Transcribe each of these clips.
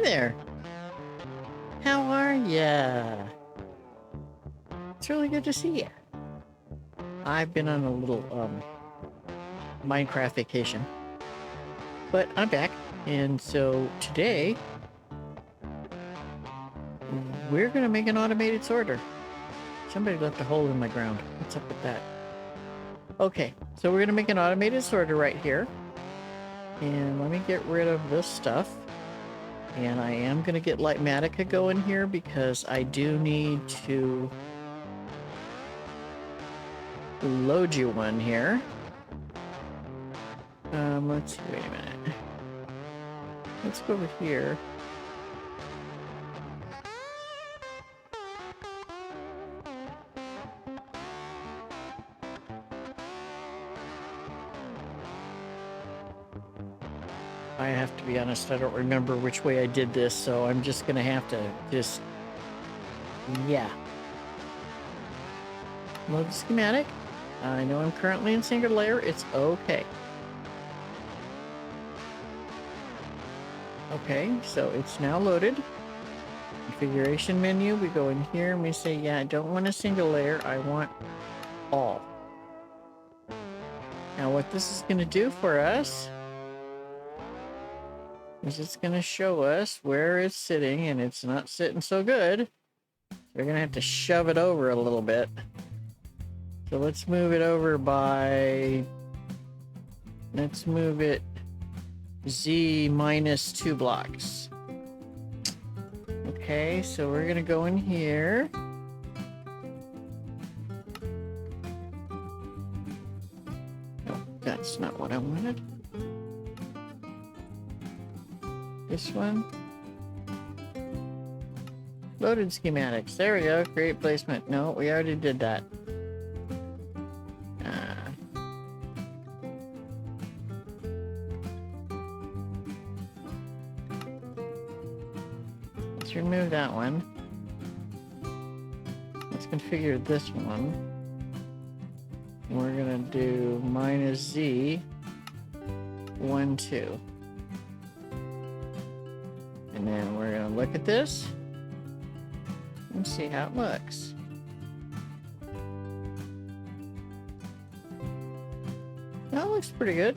there. How are ya? It's really good to see ya. I've been on a little Minecraft vacation, but I'm back, and so today we're gonna make an automated sorter. Somebody left a hole in my ground. What's up with that? Okay, so we're gonna make an automated sorter right here, and let me get rid of this stuff. And I am gonna get Lightmatica going here because I do need to load you one here. Let's see, wait a minute. Let's go over here. I have to be honest, I don't remember which way I did this, so I'm just gonna have to just, yeah. Load the schematic. I know I'm currently in single layer, it's okay. Okay, so it's now loaded. Configuration menu, we go in here and we say, yeah, I don't want a single layer, I want all. Now what this is gonna do for us is it's going to show us where it's sitting, and it's not sitting so good. We're going to have to shove it over a little bit. So let's move it over by... Let's move it Z minus 2 blocks. Okay, so we're going to go in here. Oh, that's not what I wanted. This one. Loaded schematics. There we go. Create placement. No, we already did that. Let's remove that one. Let's configure this one. We're gonna do minus Z 1, 2. And then we're going to look at this and see how it looks. That looks pretty good.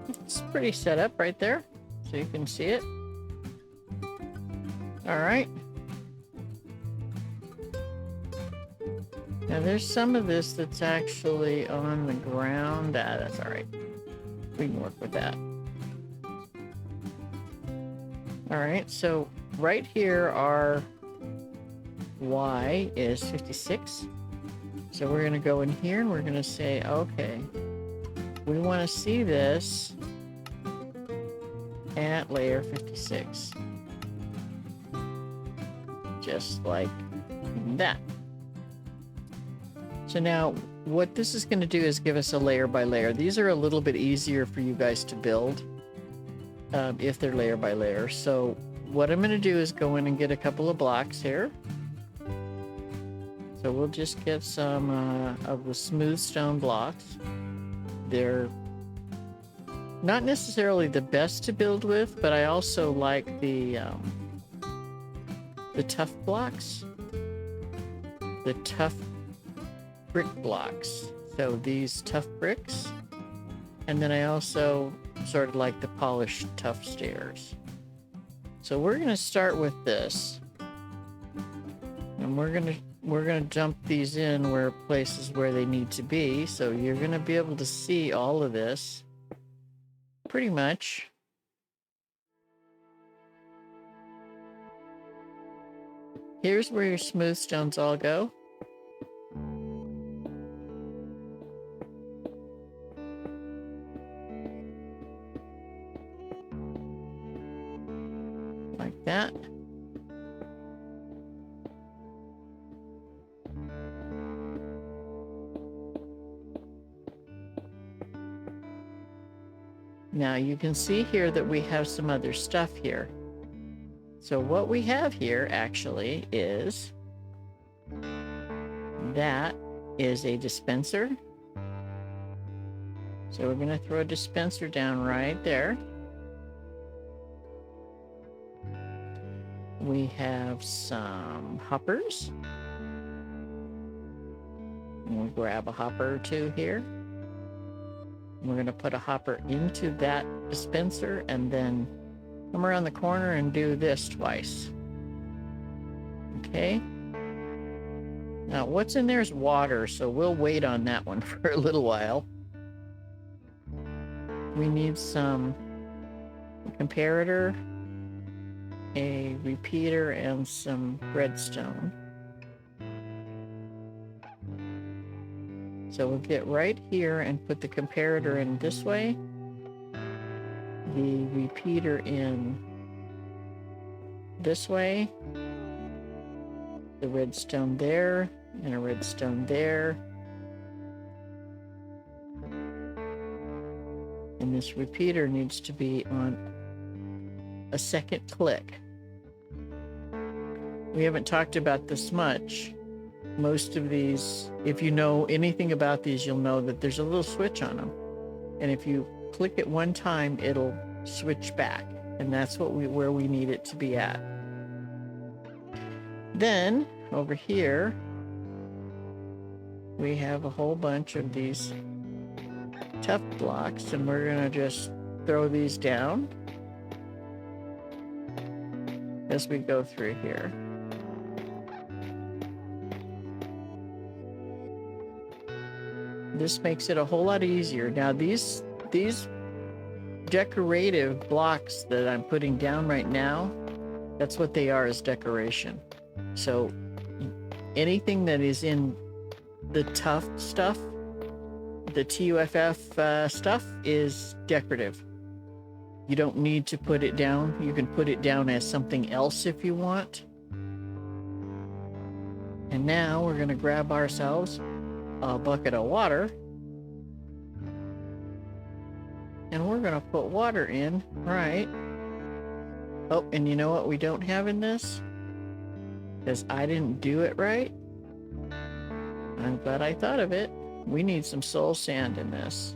It's pretty set up right there, so you can see it. Alright. Now there's some of this that's actually on the ground. That's alright. We can work with that. Alright, so right here our Y is 56. So we're going to go in here and we're going to say, okay, we want to see this at layer 56. Just like that. So now what this is going to do is give us a layer by layer. These are a little bit easier for you guys to build. If they're layer by layer. So what I'm going to do is go in and get a couple of blocks here. So we'll just get some of the smooth stone blocks. They're not necessarily the best to build with, but I also like the tough blocks. The tough brick blocks. So these tough bricks. And then I also sort of like the polished tough stairs. So we're going to start with this, and we're going to dump these in where places where they need to be. So you're going to be able to see all of this pretty much. Here's where your smooth stones all go. Like that. Now you can see here that we have some other stuff here. So what we have here actually is that is a dispenser. So we're going to throw a dispenser down right there. we have some hoppers. We'll grab a hopper or two here. We're going to put a hopper into that dispenser and then come around the corner and do this twice. Okay. Now what's in there is water, so we'll wait on that one for a little while. We need some comparator, a repeater, and some RedStone. So we'll get right here and put the comparator in this way, the repeater in this way, the RedStone there, and a RedStone there. And this repeater needs to be on a second click. We haven't talked about this much. Most of these, if you know anything about these, you'll know that there's a little switch on them. And if you click it one time, it'll switch back. And that's where we need it to be at. Then over here, we have a whole bunch of these tough blocks, and we're gonna just throw these down as we go through here. This makes it a whole lot easier. Now these decorative blocks that I'm putting down right now, that's what they are, is decoration. So anything that is in the tough stuff, the TUFF stuff, is decorative. You don't need to put it down. You can put it down as something else if you want. And now we're going to grab ourselves a bucket of water, and we're going to put water in, right? Oh, and you know what we don't have in this? Because I didn't do it right. I'm glad I thought of it. We need some soul sand in this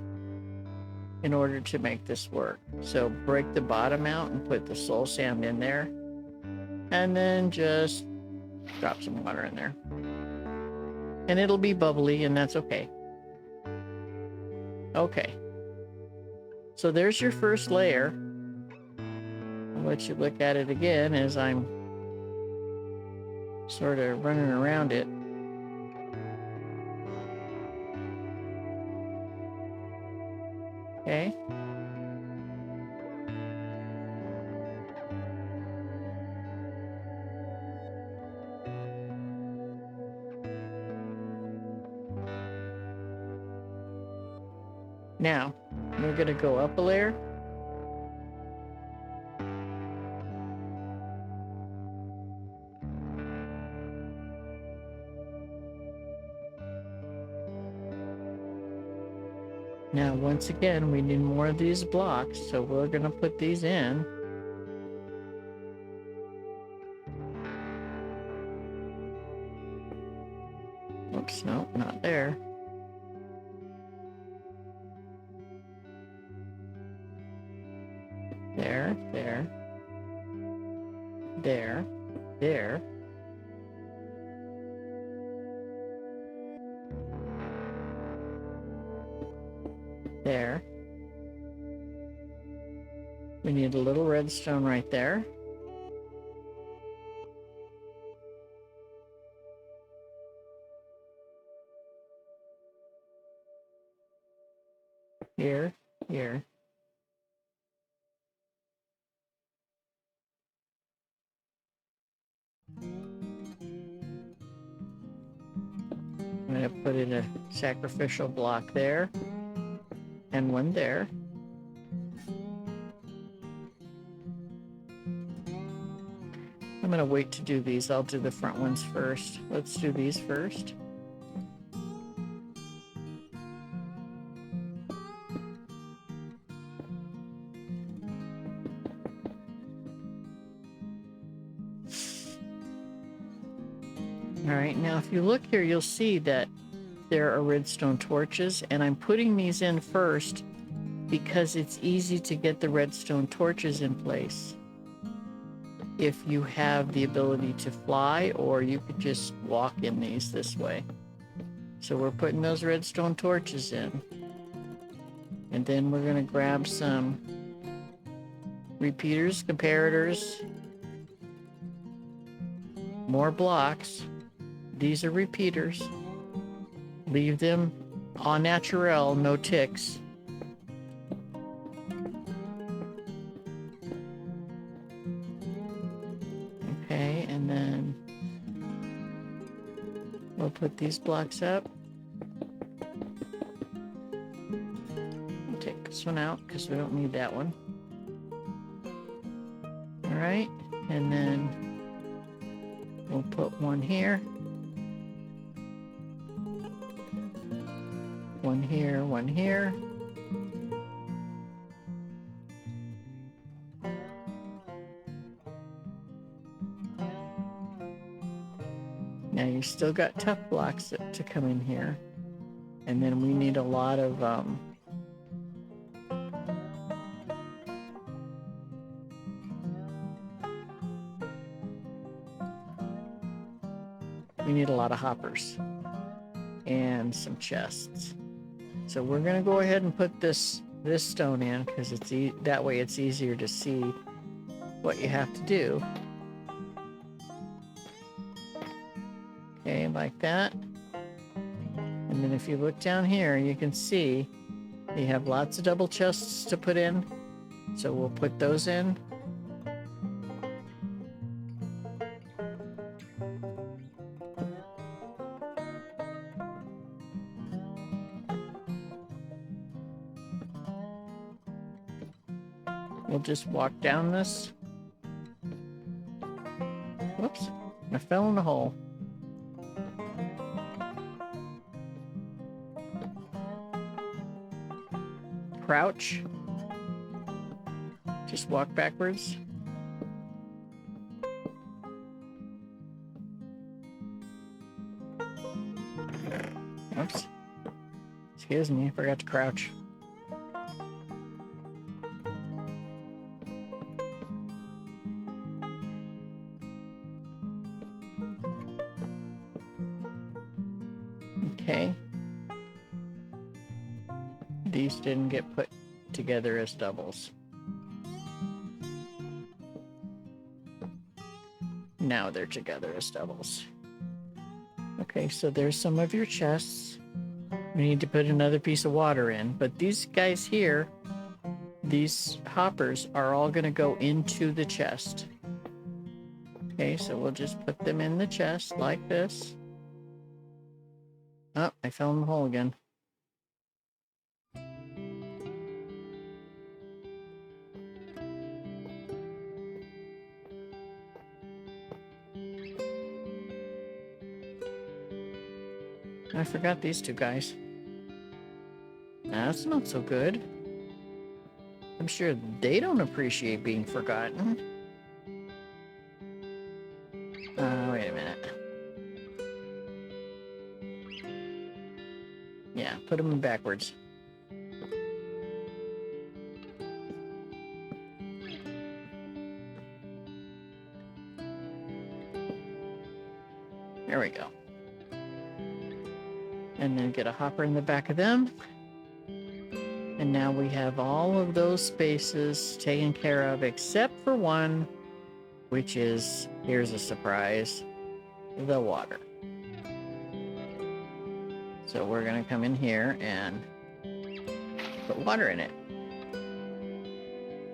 in order to make this work. So break the bottom out and put the soul sand in there, and then just drop some water in there. And it'll be bubbly, and that's okay. Okay. So there's your first layer. I'll let you look at it again as I'm sort of running around it. Okay. Now, we're going to go up a layer. Now, once again, we need more of these blocks, so we're going to put these in. Oops, no, not there. There, there, there, there. There. We need a little redstone right there. Here, here. I'm going to put in a sacrificial block there, and one there. I'm going to wait to do these. I'll do the front ones first. Let's do these first. All right, now if you look here, you'll see that there are redstone torches, and I'm putting these in first because it's easy to get the redstone torches in place. if you have the ability to fly, or you could just walk in these this way. So we're putting those redstone torches in. And then we're going to grab some repeaters, comparators, more blocks. These are repeaters. Leave them au naturel, no ticks. Okay, and then we'll put these blocks up. We'll take this one out because we don't need that one. All right, and then we'll put one here. One here, one here. Now you still got tough blocks to come in here. And then we need a lot of hoppers and some chests. So we're gonna go ahead and put this stone in because it's that way it's easier to see what you have to do. Okay, like that. And then if you look down here, you can see you have lots of double chests to put in. So we'll put those in. We'll just walk down this. Whoops, I fell in a hole. Crouch. Just walk backwards. Oops. Excuse me, I forgot to crouch. Okay. These didn't get put together as doubles. Now they're together as doubles. Okay, so there's some of your chests. We need to put another piece of water in, but these guys here, these hoppers are all going to go into the chest. Okay, so we'll just put them in the chest like this. Oh, I fell in the hole again. I forgot these two guys. That's not so good. I'm sure they don't appreciate being forgotten. Wait a minute. Yeah, put them in backwards. There we go. And then get a hopper in the back of them. And now we have all of those spaces taken care of except for one, which is, here's a surprise, the water. So we're going to come in here and put water in it.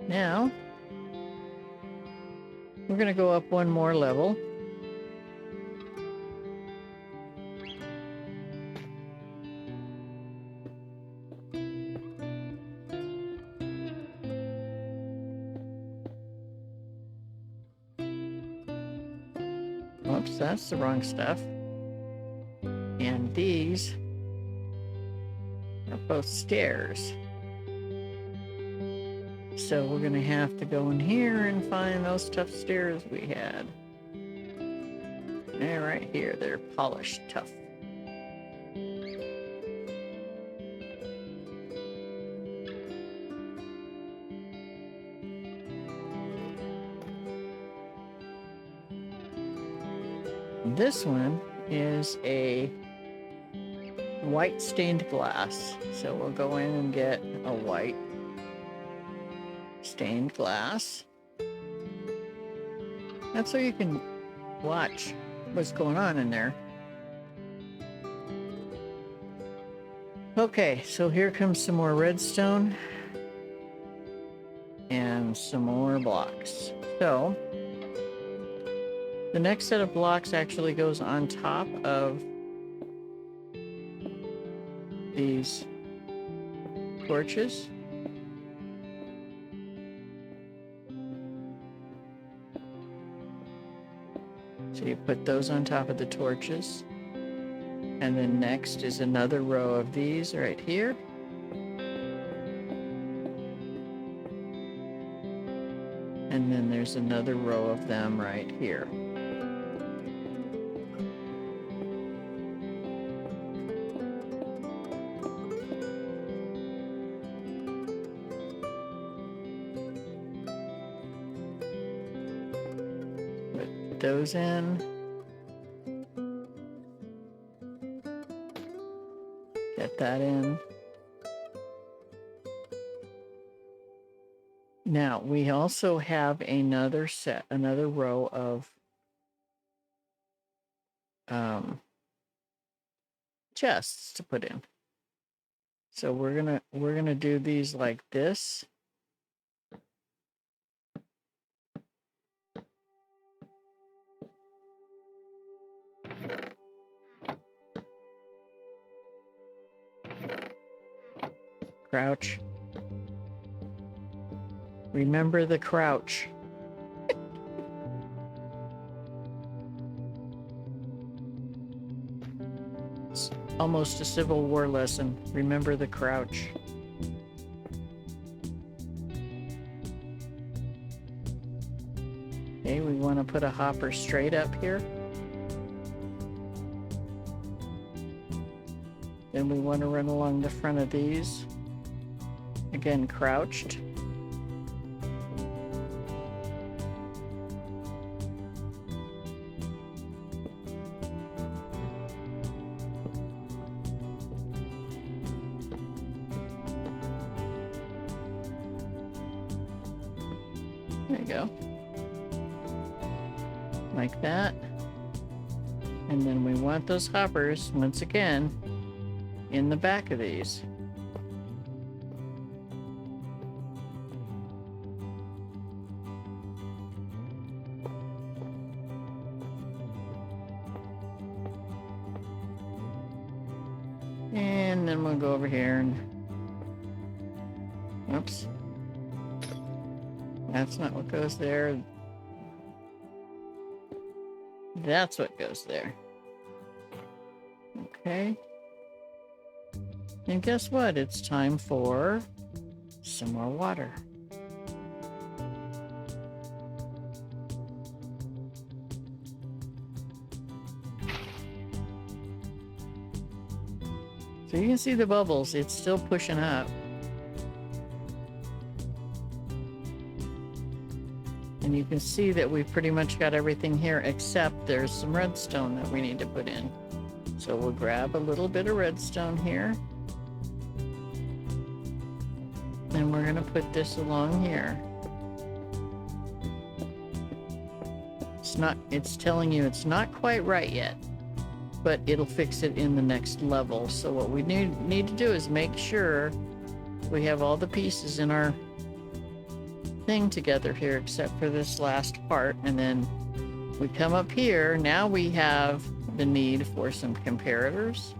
Now, we're going to go up one more level. Oops, that's the wrong stuff. And these are both stairs. So we're going to have to go in here and find those tough stairs we had. They're right here. They're polished tough. This one is a white stained glass. So we'll go in and get a white stained glass. That's so you can watch what's going on in there. Okay, so here comes some more redstone and some more blocks. So the next set of blocks actually goes on top of these torches. So you put those on top of the torches. And then next is another row of these right here. And then there's another row of them right here. Put those in. Get that in. Now we also have another row of chests to put in. So we're gonna do these like this. Crouch. Remember the crouch. It's almost a Civil War lesson. Remember the crouch. Okay, we want to put a hopper straight up here. Then we want to run along the front of these. Again, crouched. There you go. Like that. And then we want those hoppers, once again, in the back of these. And then we'll go over here and... Oops. That's not what goes there. That's what goes there. Okay. And guess what? It's time for some more water. So you can see the bubbles. It's still pushing up. And you can see that we've pretty much got everything here, except there's some redstone that we need to put in. So we'll grab a little bit of redstone here. And we're going to put this along here. It's telling you it's not quite right yet, but it'll fix it in the next level. So what we need to do is make sure we have all the pieces in our thing together here, except for this last part. And then we come up here. Now we have the need for some comparators.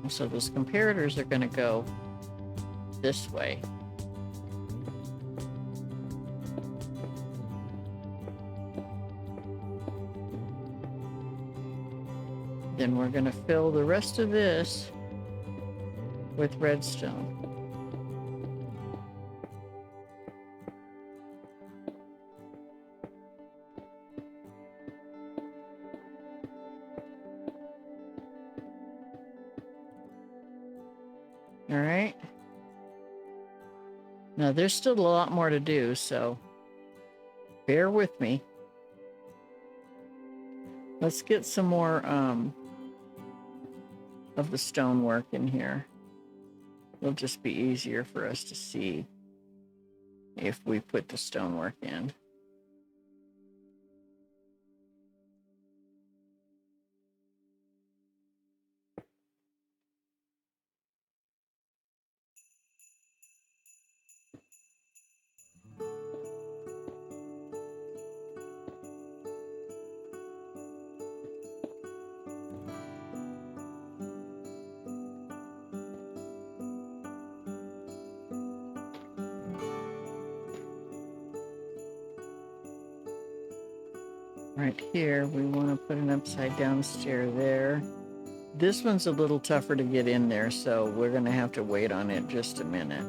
So those comparators are going to go this way. Then we're going to fill the rest of this with redstone. All right. Now there's still a lot more to do, so bear with me. Let's get some more of the stonework in here. It'll just be easier for us to see if we put the stonework in. Right here, we want to put an upside down stair there. This one's a little tougher to get in there, so we're going to have to wait on it just a minute.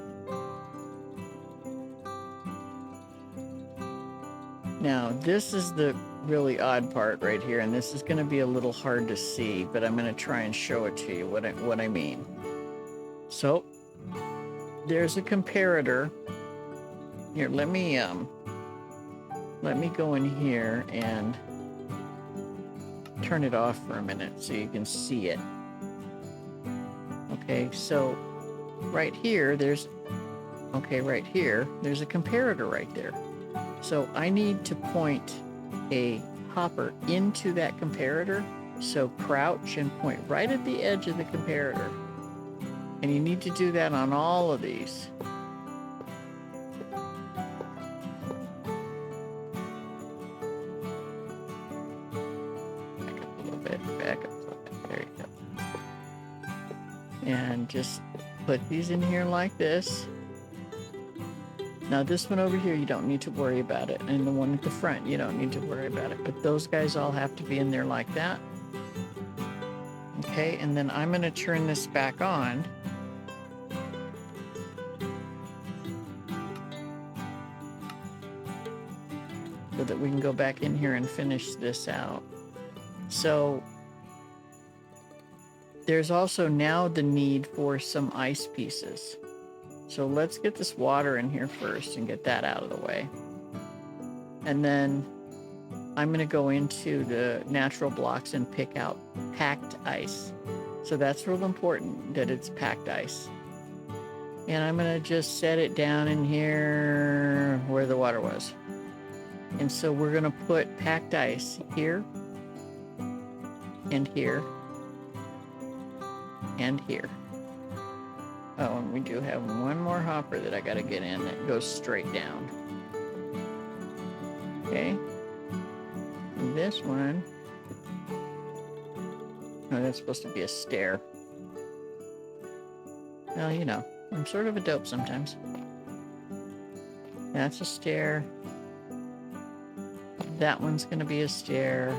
Now, this is the really odd part right here, and this is going to be a little hard to see, but I'm going to try and show it to you what I mean. So, there's a comparator. Here, let me go in here and turn it off for a minute so you can see it. Okay, so right here, there's a comparator right there. So I need to point a hopper into that comparator. So crouch and point right at the edge of the comparator. And you need to do that on all of these. Back up a little bit. There you go. And just put these in here like this. Now this one over here, you don't need to worry about it. And the one at the front, you don't need to worry about it. But those guys all have to be in there like that. Okay, and then I'm going to turn this back on. So that we can go back in here and finish this out. So there's also now the need for some ice pieces. So let's get this water in here first and get that out of the way. And then I'm going to go into the natural blocks and pick out packed ice. So that's real important that it's packed ice. And I'm going to just set it down in here where the water was. And so we're going to put packed ice here and here and here. Oh, and we do have one more hopper that I got to get in that goes straight down. Okay. And this one. Oh, that's supposed to be a stair. Well, you know, I'm sort of a dope sometimes. That's a stair. That one's going to be a stair.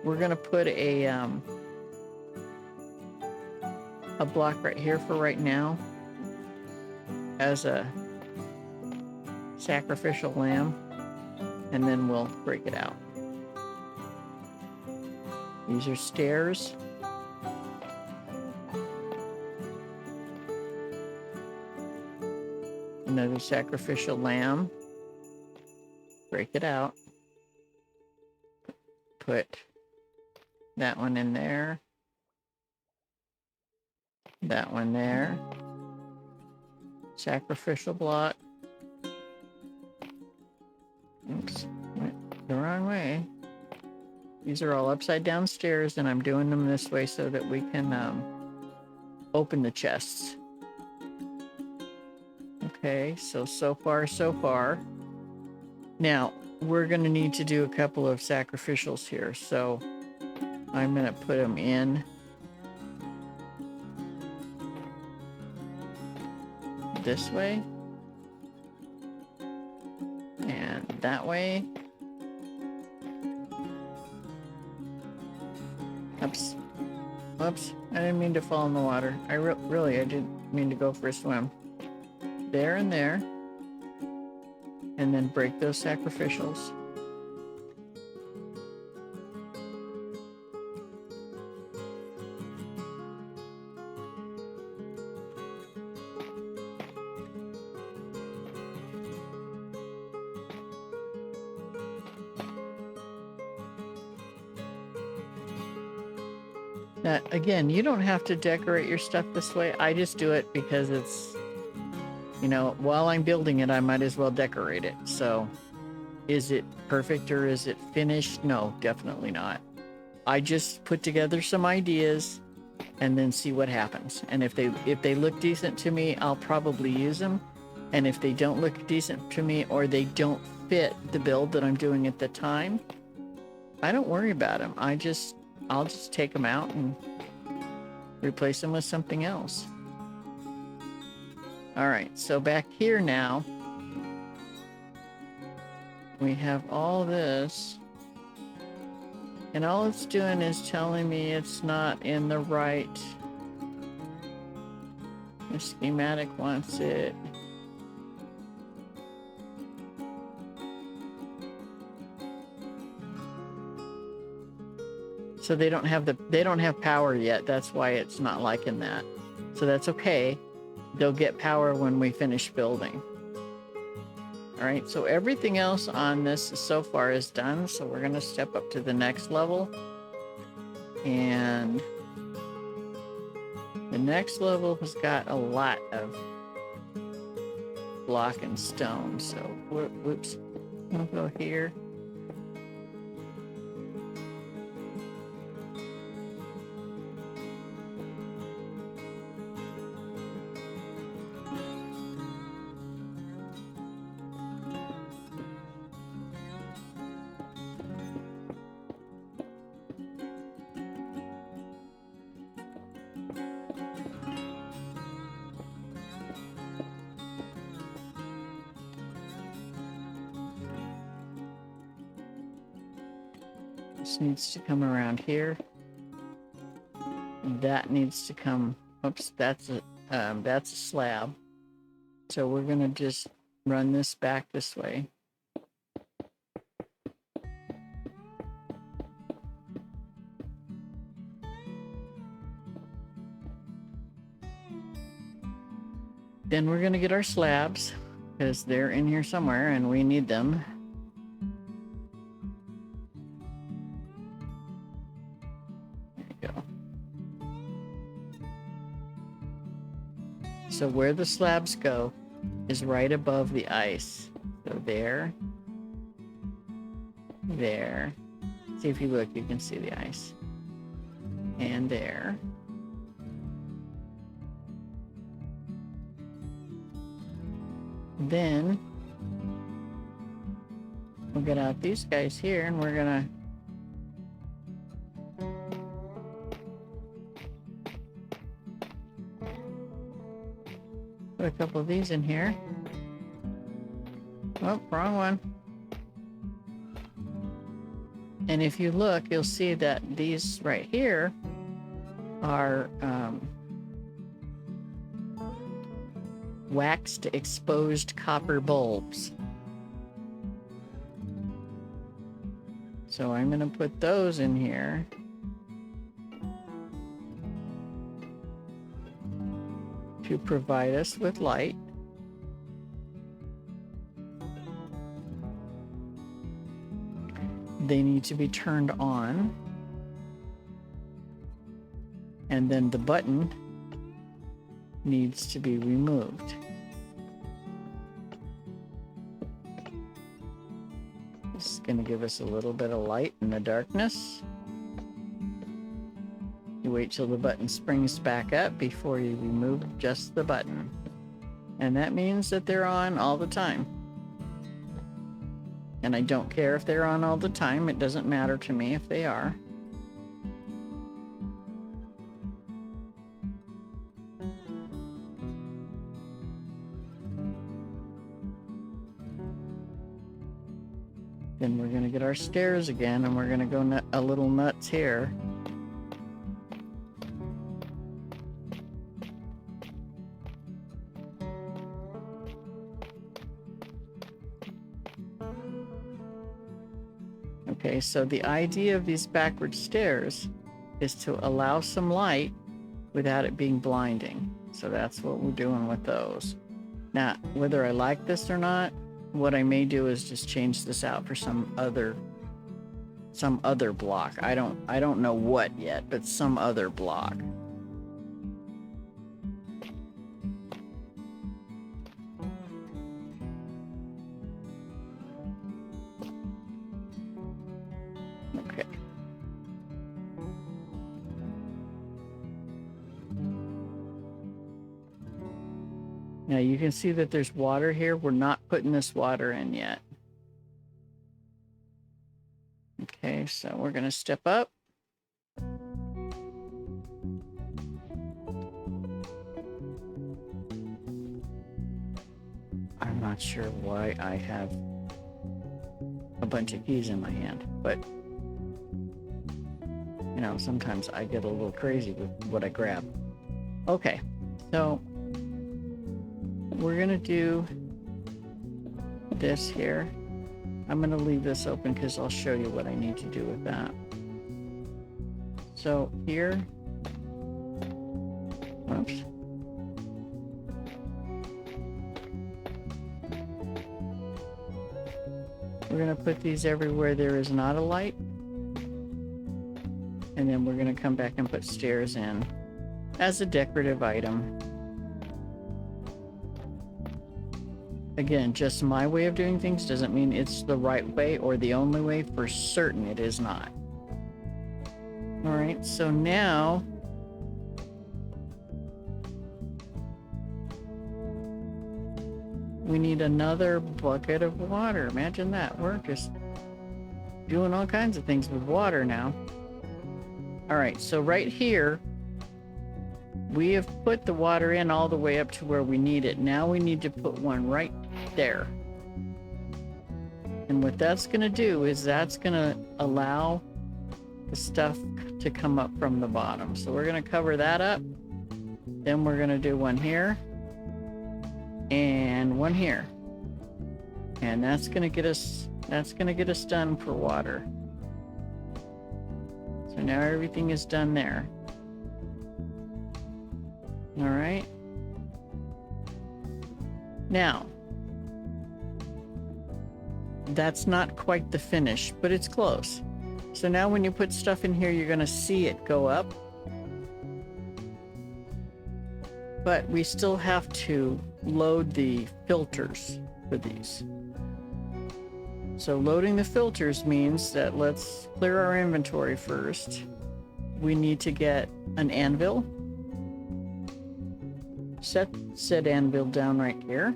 We're going to put a block right here for right now as a sacrificial lamb, and then we'll break it out. These are stairs. Another sacrificial lamb. Break it out. Put that one in there. That one there. Sacrificial block. Oops, went the wrong way. These are all upside down stairs, and I'm doing them this way so that we can open the chests. Okay, so far, so far. Now, we're going to need to do a couple of sacrificials here, so I'm going to put them in this way and that way. Oops. Oops. I didn't mean to fall in the water. I didn't mean to go for a swim. There and there. And then break those sacrificials. Now, again, you don't have to decorate your stuff this way. I just do it because it's, you know, while I'm building it, I might as well decorate it. So is it perfect or is it finished? No, definitely not. I just put together some ideas and then see what happens. And if they look decent to me, I'll probably use them. And if they don't look decent to me or they don't fit the build that I'm doing at the time, I don't worry about them. I'll just take them out and replace them with something else. All right, so back here now, we have all this, and all it's doing is telling me it's not in the right. The schematic wants it. So they don't have power yet. That's why it's not liking that. So that's okay. They'll get power when we finish building. All right, so everything else on this so far is done. So we're gonna step up to the next level. And the next level has got a lot of block and stone. So whoops, we'll go here. This needs to come around here. That needs to come. Oops, that's a slab. So we're gonna just run this back this way. Then we're gonna get our slabs because they're in here somewhere and we need them. So where the slabs go is right above the ice. So there. See if you look, you can see the ice. And there. Then we'll get out these guys here and we're gonna put a couple of these in here. Oh, wrong one. And if you look, you'll see that these right here are waxed exposed copper bulbs. So I'm going to put those in here. To provide us with light. They need to be turned on. And then the button needs to be removed. This is going to give us a little bit of light in the darkness. You wait till the button springs back up before you remove just the button. And that means that they're on all the time. And I don't care if they're on all the time. It doesn't matter to me if they are. Then we're going to get our stairs again, and we're going to go a little nuts here. Okay, so the idea of these backward stairs is to allow some light without it being blinding. So that's what we're doing with those. Now, whether I like this or not, what I may do is just change this out for some other some other block. I don't know what yet, but some other block. Okay. Now you can see that there's water here. We're not putting this water in yet. Okay, so we're gonna step up. I'm not sure why I have a bunch of keys in my hand, but you know, sometimes I get a little crazy with what I grab. Okay, so we're gonna do this here. I'm gonna leave this open because I'll show you what I need to do with that. So here, oops. We're gonna put these everywhere there is not a light. And then we're gonna come back and put stairs in as a decorative item. Again, just my way of doing things doesn't mean it's the right way or the only way. For certain, it is not. All right, so now we need another bucket of water. Imagine that. We're just doing all kinds of things with water now. All right, so right here, we have put the water in all the way up to where we need it. Now we need to put one right there. And what that's going to do is that's going to allow the stuff to come up from the bottom. So we're going to cover that up. Then we're going to do one here and one here. And that's going to get us done for water. So now everything is done there. All right. Now, that's not quite the finish, but it's close. So now when you put stuff in here, you're going to see it go up. But we still have to load the filters for these. So loading the filters means that let's clear our inventory first. We need to get an anvil. Set said anvil down right here.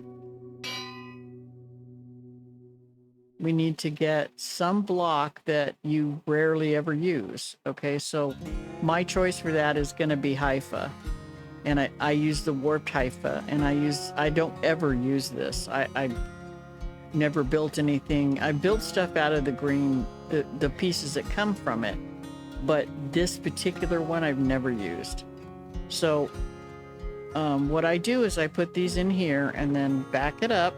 We need to get some block that you rarely ever use. Okay, so my choice for that is going to be hypha. And I use the warped hypha, and I don't ever use this. I never built anything. I built stuff out of the green, the pieces that come from it, but this particular one I've never used. So what I do is I put these in here and then back it up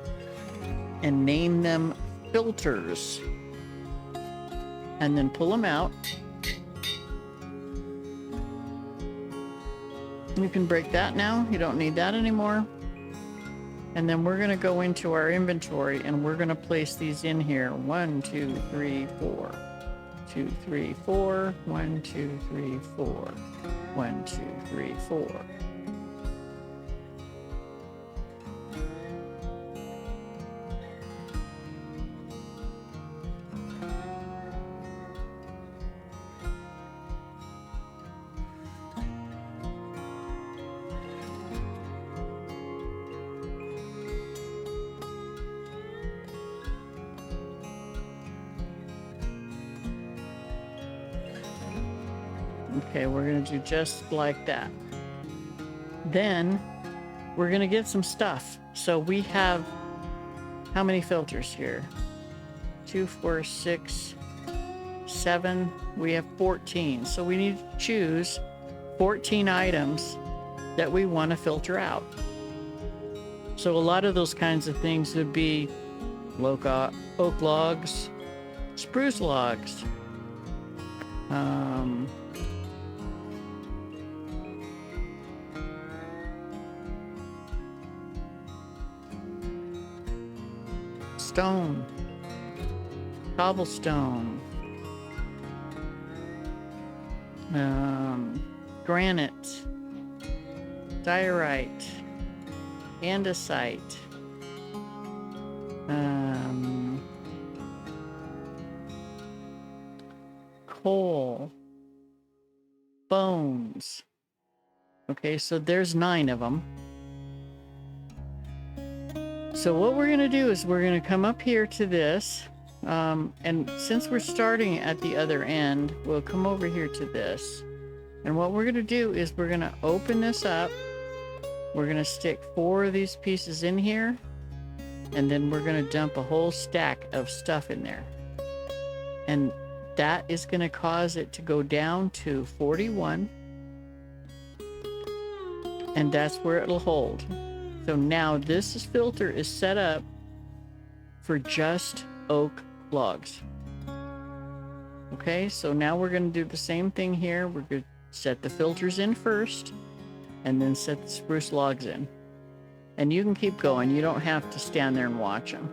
and name them filters, and then pull them out. You can break that now. You don't need that anymore. And then we're going to go into our inventory and we're going to place these in here. 1, 2, 3, 4. 2, 3, 4. 1, 2, 3, 4. 1, 2, 3, 4. Okay, we're going to do just like that. Then we're going to get some stuff. So we have how many filters here? 2, 4, 6, 7. We have 14. So we need to choose 14 items that we want to filter out. So a lot of those kinds of things would be oak logs, spruce logs, stone, cobblestone, granite, diorite, andesite, coal, bones. Okay, so there's 9 of them. So what we're going to do is we're going to come up here to this. And since we're starting at the other end, we'll come over here to this. And what we're going to do is we're going to open this up. We're going to stick 4 of these pieces in here. And then we're going to dump a whole stack of stuff in there. And that is going to cause it to go down to 41. And that's where it'll hold. So now this filter is set up for just oak logs. Okay, so now we're going to do the same thing here. We're going to set the filters in first and then set the spruce logs in. And you can keep going. You don't have to stand there and watch them.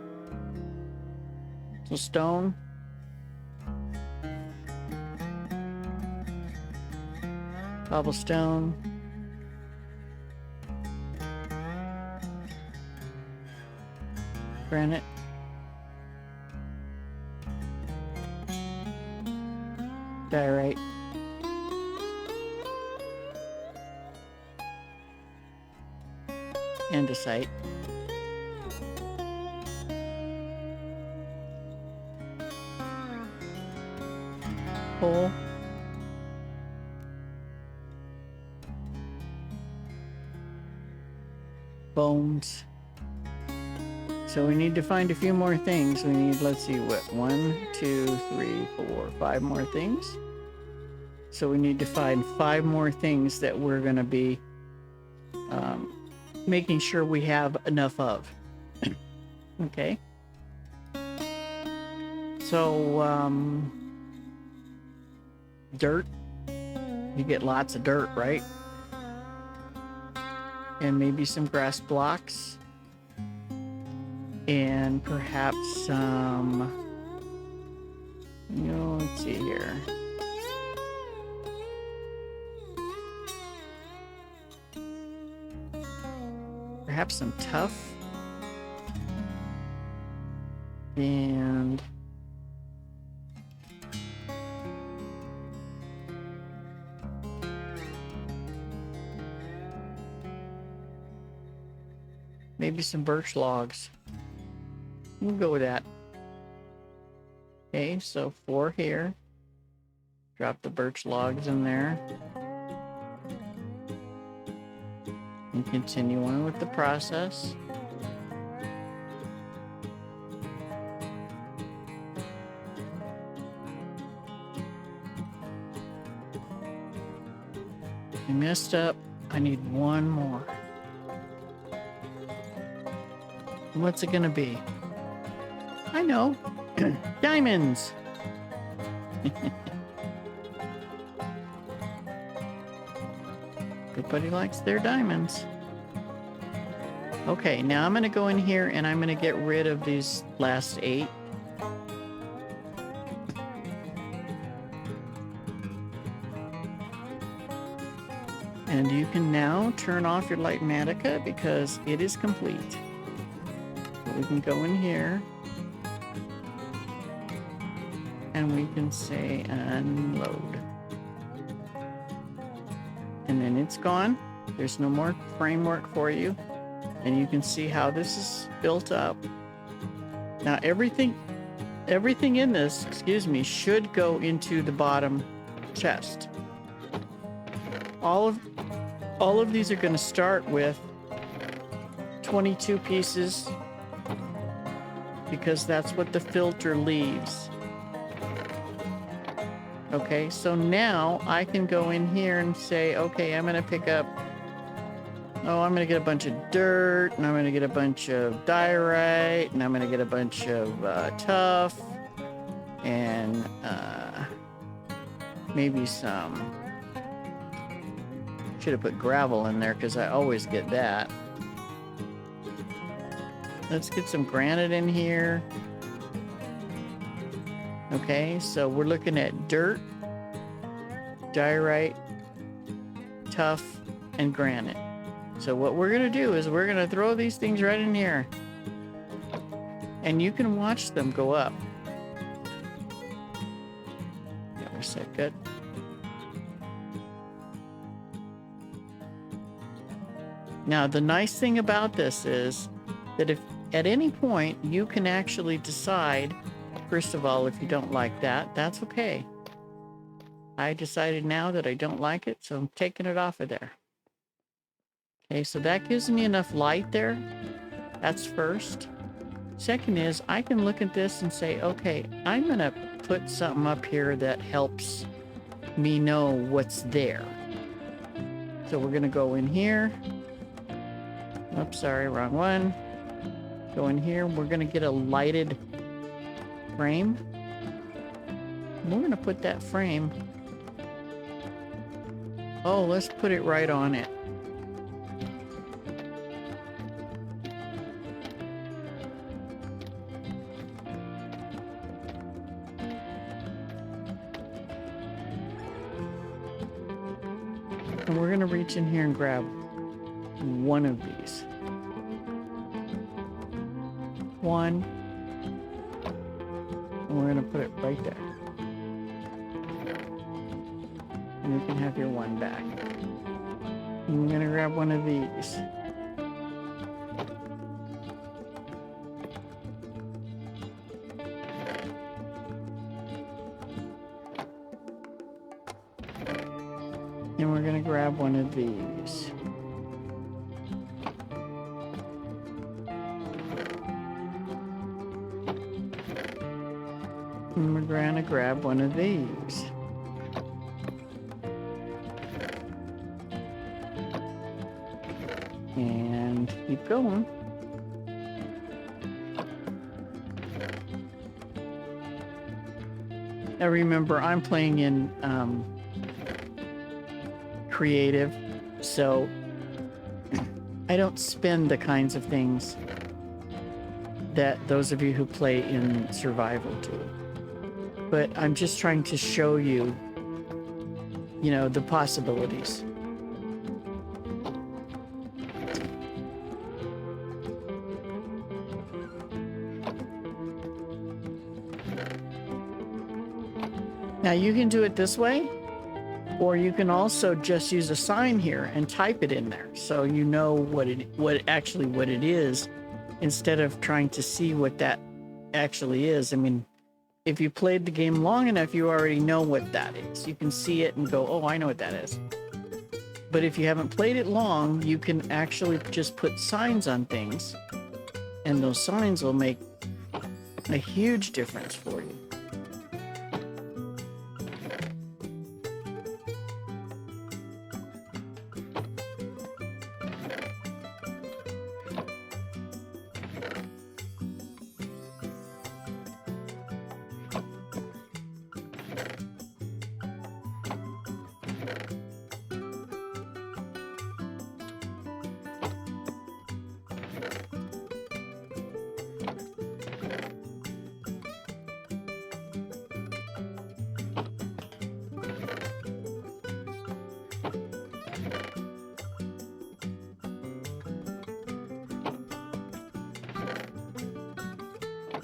So stone. Cobblestone. Granite. Diorite. Andesite. Coal. Bones. So we need to find a few more things. We need, let's see, what, 1, 2, 3, 4, 5 more things. So we need to find 5 more things that we're going to be making sure we have enough of. Okay. So, dirt. You get lots of dirt, right? And maybe some grass blocks. And perhaps some, let's see here. Perhaps some tuff. And maybe some birch logs. We'll go with that. Okay, so 4 here. Drop the birch logs in there. And continue on with the process. I messed up. I need 1 more. What's it gonna be? I know. Diamonds. Everybody likes their diamonds. Okay, now I'm going to go in here and I'm going to get rid of these last 8. And you can now turn off your Lightmatica because it is complete. So we can go in here. And we can say unload. And then it's gone. There's no more framework for you. And you can see how this is built up. Now everything in this, should go into the bottom chest. All of these are going to start with 22 pieces because that's what the filter leaves. Okay, so now I can go in here and say, okay, I'm going to pick up, I'm going to get a bunch of dirt, and I'm going to get a bunch of diorite, and I'm going to get a bunch of tuff, and maybe some, should have put gravel in there because I always get that. Let's get some granite in here. Okay, so we're looking at dirt, diorite, tuff, and granite. So what we're going to do is we're going to throw these things right in here. And you can watch them go up. That was so good. Now, the nice thing about this is that if at any point you can actually decide, first of all, if you don't like that, that's okay. I decided now that I don't like it, so I'm taking it off of there. Okay, so that gives me enough light there. That's first. Second is I can look at this and say, okay, I'm going to put something up here that helps me know what's there. So we're going to go in here. Oops, sorry, wrong one. Go in here. We're going to get a lighted frame. And we're going to put that frame. Oh, let's put it right on it. And we're going to reach in here and grab one of these. One. And we're going to put it right there. And you can have your one back. And we're going to grab one of these. And we're going to grab one of these. And we're going to grab one of these. And keep going. Now remember, I'm playing in creative, so I don't spend the kinds of things that those of you who play in survival do. But I'm just trying to show you, you know, the possibilities. Now you can do it this way, or you can also just use a sign here and type it in there so you know what it is, instead of trying to see what that actually is. I mean, if you played the game long enough, you already know what that is. You can see it and go, oh, I know what that is. But if you haven't played it long, you can actually just put signs on things, and those signs will make a huge difference for you.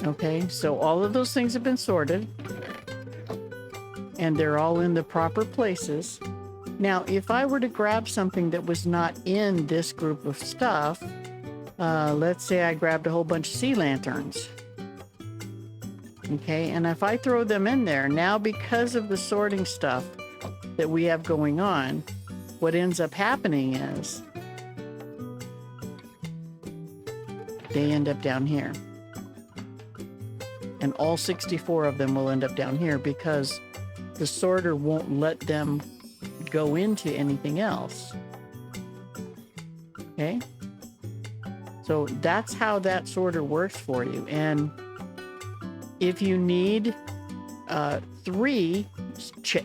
Okay, so all of those things have been sorted, and they're all in the proper places. Now, if I were to grab something that was not in this group of stuff, let's say I grabbed a whole bunch of sea lanterns. Okay, and if I throw them in there, now because of the sorting stuff that we have going on, what ends up happening is they end up down here. And all 64 of them will end up down here because the sorter won't let them go into anything else. Okay? So that's how that sorter works for you. And if you need 3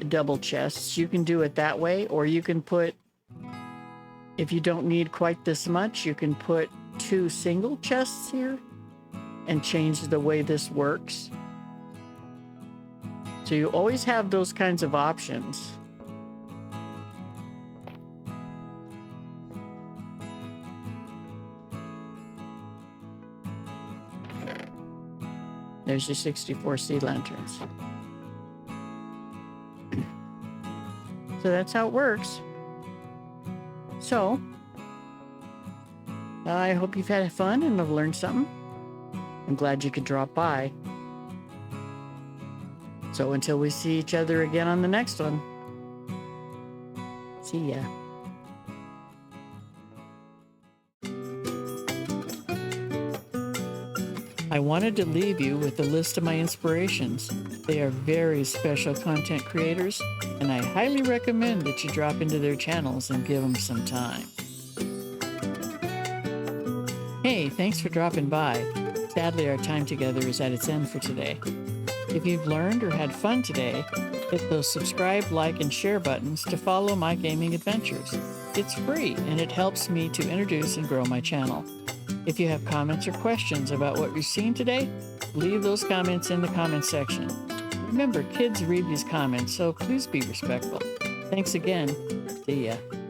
double chests, you can do it that way. Or you can put, if you don't need quite this much, you can put 2 single chests here and change the way this works. So you always have those kinds of options. There's your 64 sea lanterns. So that's how it works. So, I hope you've had fun and have learned something. I'm glad you could drop by. So until we see each other again on the next one, see ya. I wanted to leave you with a list of my inspirations. They are very special content creators, and I highly recommend that you drop into their channels and give them some time. Hey, thanks for dropping by. Sadly, our time together is at its end for today. If you've learned or had fun today, hit those subscribe, like, and share buttons to follow my gaming adventures. It's free, and it helps me to introduce and grow my channel. If you have comments or questions about what you've seen today, leave those comments in the comment section. Remember, kids read these comments, so please be respectful. Thanks again. See ya.